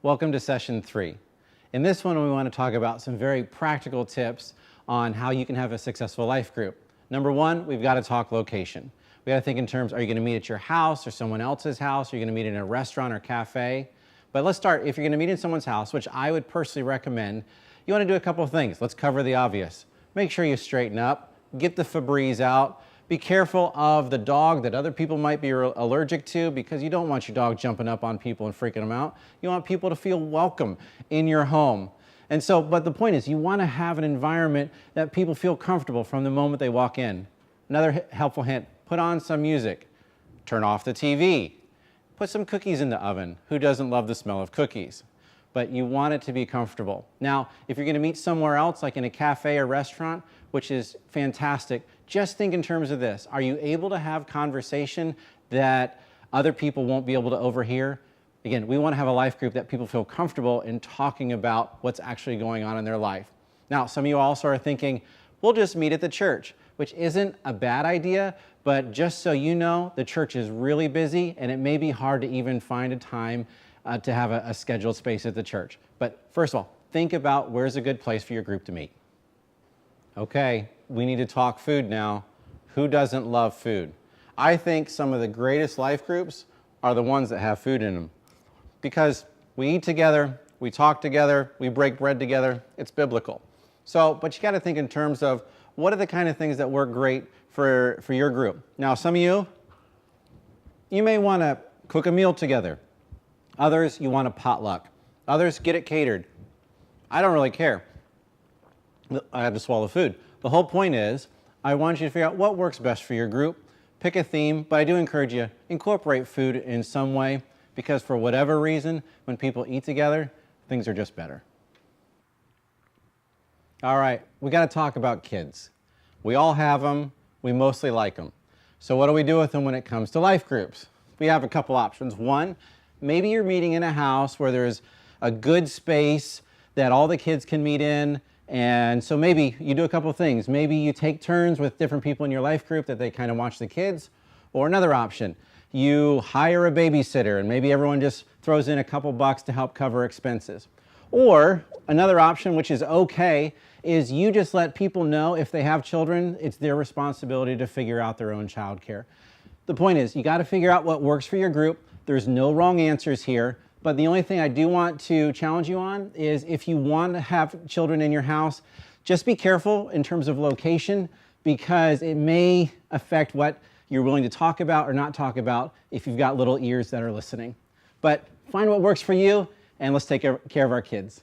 Welcome to session 3. In this one, we want to talk about some very practical tips on how you can have a successful life group. Number one, we've got to talk location. We got to think in terms, are you going to meet at your house or someone else's house? Are you going to meet in a restaurant or cafe? But let's start, if you're going to meet in someone's house, which I would personally recommend, you want to do a couple of things. Let's cover the obvious. Make sure you straighten up, get the Febreze out, be careful of the dog that other people might be allergic to, because you don't want your dog jumping up on people and freaking them out. You want people to feel welcome in your home. And so, but the point is, you want to have an environment that people feel comfortable from the moment they walk in. Another helpful hint, put on some music, turn off the TV, put some cookies in the oven. Who doesn't love the smell of cookies? But you want it to be comfortable. Now, if you're going to meet somewhere else, like in a cafe or restaurant, which is fantastic, just think in terms of this. Are you able to have conversation that other people won't be able to overhear? Again, we want to have a life group that people feel comfortable in talking about what's actually going on in their life. Now, some of you also are thinking, we'll just meet at the church, which isn't a bad idea, but just so you know, the church is really busy and it may be hard to even find a time to have a scheduled space at the church. But first of all, think about where's a good place for your group to meet. Okay, we need to talk food now. Who doesn't love food? I think some of the greatest life groups are the ones that have food in them, because we eat together, we talk together, we break bread together. It's biblical. So, but you got to think in terms of what are the kind of things that work great for your group. Now, some of you may want to cook a meal together. Others, you want a potluck. Others, get it catered. I don't really care. I have to swallow food. The whole point is, I want you to figure out what works best for your group. Pick a theme, but I do encourage you, incorporate food in some way, because for whatever reason, when people eat together, things are just better. All right, we got to talk about kids. We all have them. We mostly like them. So what do we do with them when it comes to life groups? We have a couple options. One, maybe you're meeting in a house where there's a good space that all the kids can meet in. And so maybe you do a couple of things. Maybe you take turns with different people in your life group that they kind of watch the kids. Or another option, you hire a babysitter and maybe everyone just throws in a couple bucks to help cover expenses. Or another option, which is okay, is you just let people know if they have children, it's their responsibility to figure out their own childcare. The point is, you got to figure out what works for your group. There's no wrong answers here. But the only thing I do want to challenge you on is, if you want to have children in your house, just be careful in terms of location, because it may affect what you're willing to talk about or not talk about if you've got little ears that are listening. But find what works for you, and let's take care of our kids.